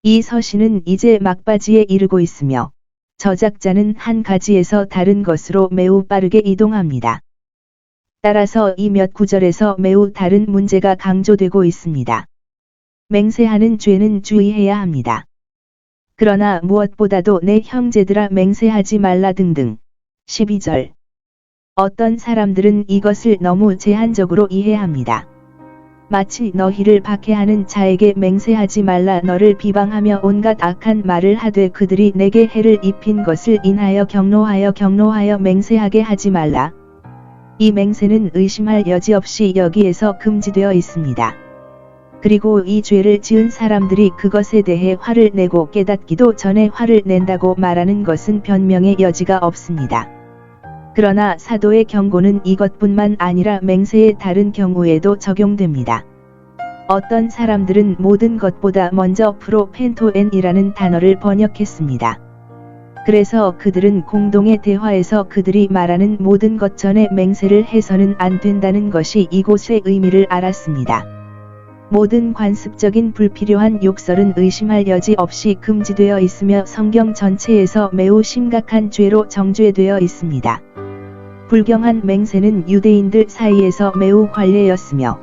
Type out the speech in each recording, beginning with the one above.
이 서신은 이제 막바지에 이르고 있으며 저작자는 한 가지에서 다른 것으로 매우 빠르게 이동합니다. 따라서 이 몇 구절에서 매우 다른 문제가 강조되고 있습니다. 맹세하는 죄는 주의해야 합니다. 그러나 무엇보다도 내 형제들아 맹세하지 말라 등등. 12절. 어떤 사람들은 이것을 너무 제한적으로 이해합니다. 마치 너희를 박해하는 자에게 맹세하지 말라 너를 비방하며 온갖 악한 말을 하되 그들이 내게 해를 입힌 것을 인하여 경노하여 맹세하게 하지 말라. 이 맹세는 의심할 여지 없이 여기에서 금지되어 있습니다. 그리고 이 죄를 지은 사람들이 그것에 대해 화를 내고 깨닫기도 전에 화를 낸다고 말하는 것은 변명의 여지가 없습니다. 그러나 사도의 경고는 이것뿐만 아니라 맹세의 다른 경우에도 적용됩니다. 어떤 사람들은 모든 것보다 먼저 프로펜토엔이라는 단어를 번역했습니다. 그래서 그들은 공동의 대화에서 그들이 말하는 모든 것 전에 맹세를 해서는 안 된다는 것이 이곳의 의미를 알았습니다. 모든 관습적인 불필요한 욕설은 의심할 여지 없이 금지되어 있으며 성경 전체에서 매우 심각한 죄로 정죄되어 있습니다. 불경한 맹세는 유대인들 사이에서 매우 관례였으며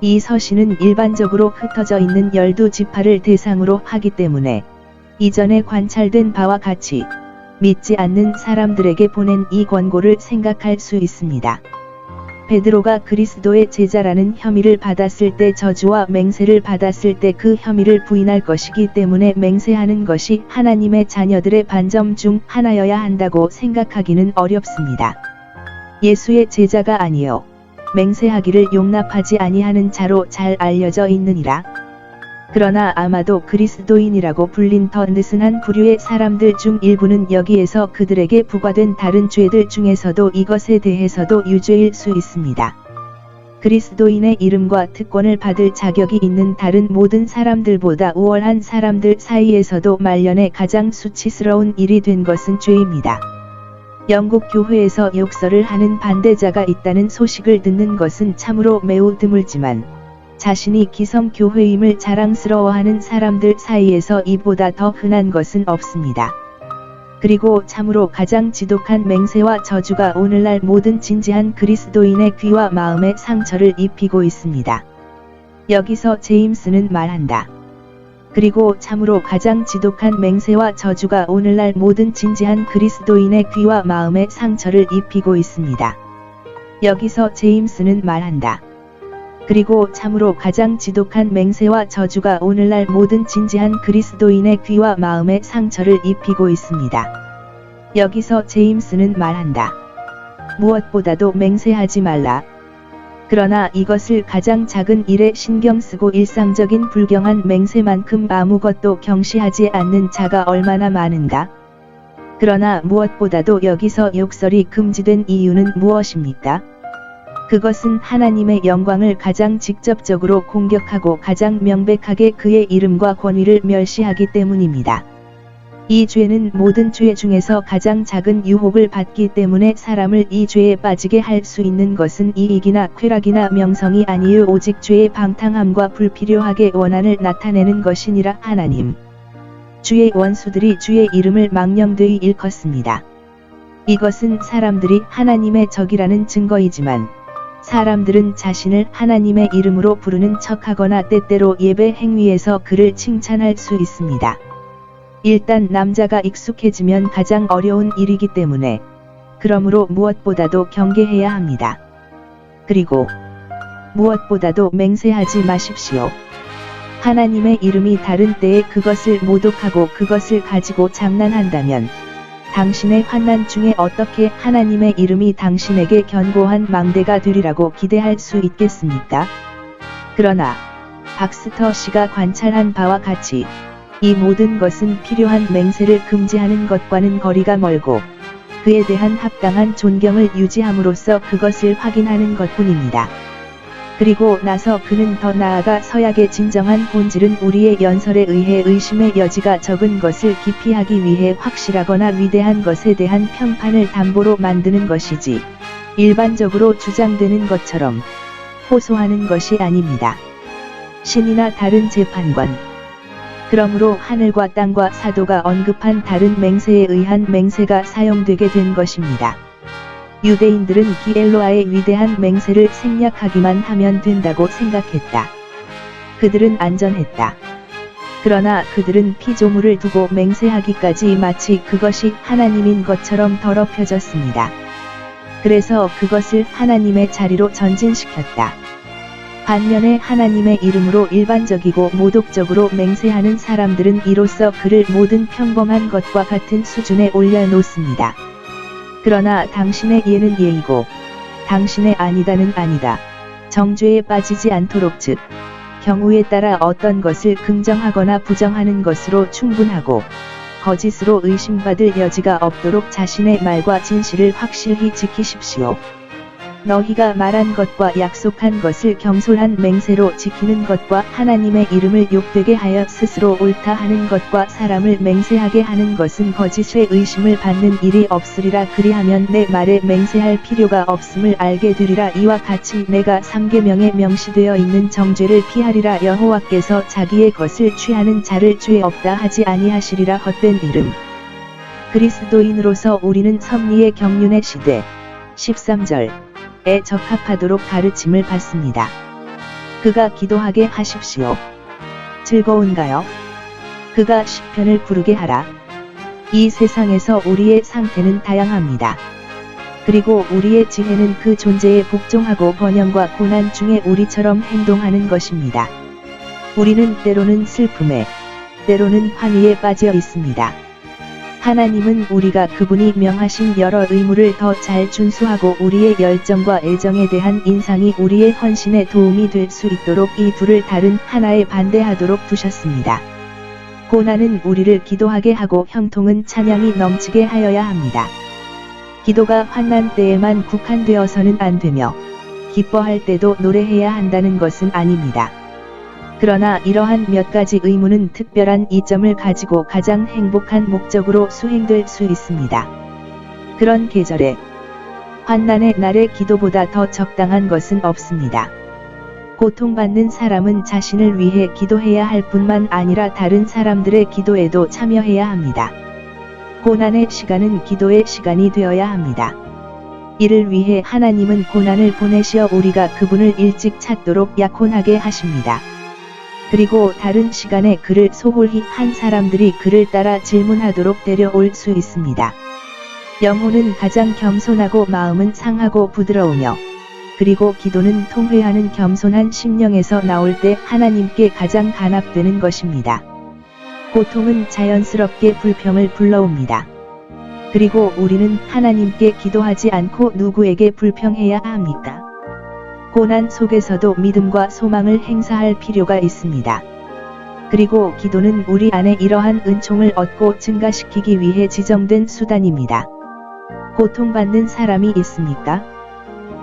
이 서신은 일반적으로 흩어져 있는 12지파를 대상으로 하기 때문에 이전에 관찰된 바와 같이 믿지 않는 사람들에게 보낸 이 권고를 생각할 수 있습니다. 베드로가 그리스도의 제자라는 혐의를 받았을 때 저주와 맹세를 받았을 때 그 혐의를 부인할 것이기 때문에 맹세하는 것이 하나님의 자녀들의 반점 중 하나여야 한다고 생각하기는 어렵습니다. 예수의 제자가 아니요 맹세하기를 용납하지 아니하는 자로 잘 알려져 있느니라. 그러나 아마도 그리스도인이라고 불린 더 느슨한 부류의 사람들 중 일부는 여기에서 그들에게 부과된 다른 죄들 중에서도 이것에 대해서도 유죄일 수 있습니다. 그리스도인의 이름과 특권을 받을 자격이 있는 다른 모든 사람들보다 우월한 사람들 사이에서도 말년에 가장 수치스러운 일이 된 것은 죄입니다. 영국 교회에서 욕설을 하는 반대자가 있다는 소식을 듣는 것은 참으로 매우 드물지만 자신이 기성교회임을 자랑스러워하는 사람들 사이에서 이보다 더 흔한 것은 없습니다. 그리고 참으로 가장 지독한 맹세와 저주가 오늘날 모든 진지한 그리스도인의 귀와 마음에 상처를 입히고 있습니다. 여기서 제임스는 말한다. 그리고 참으로 가장 지독한 맹세와 저주가 오늘날 모든 진지한 그리스도인의 귀와 마음에 상처를 입히고 있습니다. 여기서 제임스는 말한다. 그리고 참으로 가장 지독한 맹세와 저주가 오늘날 모든 진지한 그리스도인의 귀와 마음에 상처를 입히고 있습니다. 여기서 제임스는 말한다. 무엇보다도 맹세하지 말라. 그러나 이것을 가장 작은 일에 신경 쓰고 일상적인 불경한 맹세만큼 아무것도 경시하지 않는 자가 얼마나 많은가? 그러나 무엇보다도 여기서 욕설이 금지된 이유는 무엇입니까? 그것은 하나님의 영광을 가장 직접적으로 공격하고 가장 명백하게 그의 이름과 권위를 멸시하기 때문입니다. 이 죄는 모든 죄 중에서 가장 작은 유혹을 받기 때문에 사람을 이 죄에 빠지게 할 수 있는 것은 이익이나 쾌락이나 명성이 아니요 오직 죄의 방탕함과 불필요하게 원한을 나타내는 것이니라. 하나님 주의 원수들이 주의 이름을 망령되이 일컫습니다. 이것은 사람들이 하나님의 적이라는 증거이지만 사람들은 자신을 하나님의 이름으로 부르는 척하거나 때때로 예배 행위에서 그를 칭찬할 수 있습니다. 일단 남자가 익숙해지면 가장 어려운 일이기 때문에 그러므로 무엇보다도 경계해야 합니다. 그리고 무엇보다도 맹세하지 마십시오. 하나님의 이름이 다른 때에 그것을 모독하고 그것을 가지고 장난한다면 당신의 환난 중에 어떻게 하나님의 이름이 당신에게 견고한 망대가 되리라고 기대할 수 있겠습니까? 그러나 박스터 씨가 관찰한 바와 같이 이 모든 것은 필요한 맹세를 금지하는 것과는 거리가 멀고 그에 대한 합당한 존경을 유지함으로써 그것을 확인하는 것뿐입니다. 그리고 나서 그는 더 나아가 서약의 진정한 본질은 우리의 연설에 의해 의심의 여지가 적은 것을 기피하기 위해 확실하거나 위대한 것에 대한 평판을 담보로 만드는 것이지 일반적으로 주장되는 것처럼 호소하는 것이 아닙니다. 신이나 다른 재판관 그러므로 하늘과 땅과 사도가 언급한 다른 맹세에 의한 맹세가 사용되게 된 것입니다. 유대인들은 기엘로아의 위대한 맹세를 생략하기만 하면 된다고 생각했다. 그들은 안전했다. 그러나 그들은 피조물을 두고 맹세하기까지 마치 그것이 하나님인 것처럼 더럽혀졌습니다. 그래서 그것을 하나님의 자리로 전진시켰다. 반면에 하나님의 이름으로 일반적이고 모독적으로 맹세하는 사람들은 이로써 그를 모든 평범한 것과 같은 수준에 올려놓습니다. 그러나 당신의 예는 예이고 당신의 아니다는 아니다. 정죄에 빠지지 않도록 즉 경우에 따라 어떤 것을 긍정하거나 부정하는 것으로 충분하고 거짓으로 의심받을 여지가 없도록 자신의 말과 진실을 확실히 지키십시오. 너희가 말한 것과 약속한 것을 경솔한 맹세로 지키는 것과 하나님의 이름을 욕되게 하여 스스로 옳다 하는 것과 사람을 맹세하게 하는 것은 거짓의 의심을 받는 일이 없으리라. 그리하면 내 말에 맹세할 필요가 없음을 알게 되리라. 이와 같이 내가 삼계명에 명시되어 있는 정죄를 피하리라. 여호와께서 자기의 것을 취하는 자를 죄 없다 하지 아니하시리라. 헛된 이름. 그리스도인으로서 우리는 섭리의 경륜의 시대 13절 에 적합하도록 가르침을 받습니다. 그가 기도하게 하십시오. 즐거운가요? 그가 시편을 부르게 하라. 이 세상에서 우리의 상태는 다양합니다. 그리고 우리의 지혜는 그 존재에 복종하고 번영과 고난 중에 우리처럼 행동하는 것입니다. 우리는 때로는 슬픔에, 때로는 환희에 빠져 있습니다. 하나님은 우리가 그분이 명하신 여러 의무를 더 잘 준수하고 우리의 열정과 애정에 대한 인상이 우리의 헌신에 도움이 될 수 있도록 이 둘을 다른 하나에 반대하도록 두셨습니다. 고난은 우리를 기도하게 하고 형통은 찬양이 넘치게 하여야 합니다. 기도가 환난 때에만 국한되어서는 안 되며 기뻐할 때도 노래해야 한다는 것은 아닙니다. 그러나 이러한 몇 가지 의무는 특별한 이점을 가지고 가장 행복한 목적으로 수행될 수 있습니다. 그런 계절에 환난의 날에 기도보다 더 적당한 것은 없습니다. 고통받는 사람은 자신을 위해 기도해야 할 뿐만 아니라 다른 사람들의 기도에도 참여해야 합니다. 고난의 시간은 기도의 시간이 되어야 합니다. 이를 위해 하나님은 고난을 보내시어 우리가 그분을 일찍 찾도록 약혼하게 하십니다. 그리고 다른 시간에 그를 소홀히 한 사람들이 그를 따라 질문하도록 데려올 수 있습니다. 영혼은 가장 겸손하고 마음은 상하고 부드러우며 그리고 기도는 통회하는 겸손한 심령에서 나올 때 하나님께 가장 간합되는 것입니다. 고통은 자연스럽게 불평을 불러옵니다. 그리고 우리는 하나님께 기도하지 않고 누구에게 불평해야 합니까? 고난 속에서도 믿음과 소망을 행사할 필요가 있습니다. 그리고 기도는 우리 안에 이러한 은총을 얻고 증가시키기 위해 지정된 수단입니다. 고통받는 사람이 있습니까?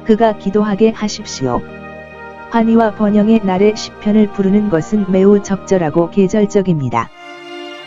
그가 기도하게 하십시오. 환희와 번영의 날에 시편을 부르는 것은 매우 적절하고 계절적입니다.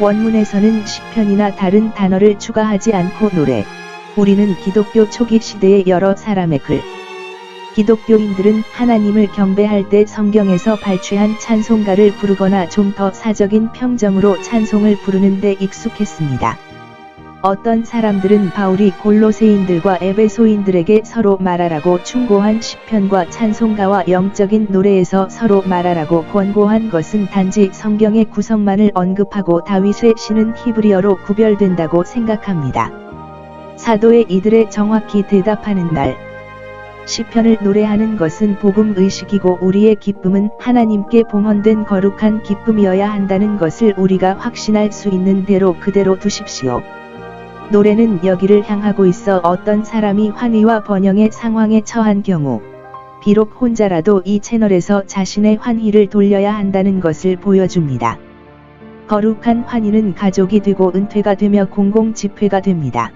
원문에서는 시편이나 다른 단어를 추가하지 않고 노래, 우리는 기독교 초기 시대의 여러 사람의 글, 기독교인들은 하나님을 경배할 때 성경에서 발췌한 찬송가를 부르거나 좀 더 사적인 평정으로 찬송을 부르는 데 익숙했습니다. 어떤 사람들은 바울이 골로새인들과 에베소인들에게 서로 말하라고 충고한 시편과 찬송가와 영적인 노래에서 서로 말하라고 권고한 것은 단지 성경의 구성만을 언급하고 다윗의 시는 히브리어로 구별된다고 생각합니다. 사도의 이들에 정확히 대답하는 날, 시편을 노래하는 것은 복음 의식이고 우리의 기쁨은 하나님께 봉헌된 거룩한 기쁨이어야 한다는 것을 우리가 확신할 수 있는 대로 그대로 두십시오. 노래는 여기를 향하고 있어 어떤 사람이 환희와 번영의 상황에 처한 경우, 비록 혼자라도 이 채널에서 자신의 환희를 돌려야 한다는 것을 보여줍니다. 거룩한 환희는 가족이 되고 은퇴가 되며 공공 집회가 됩니다.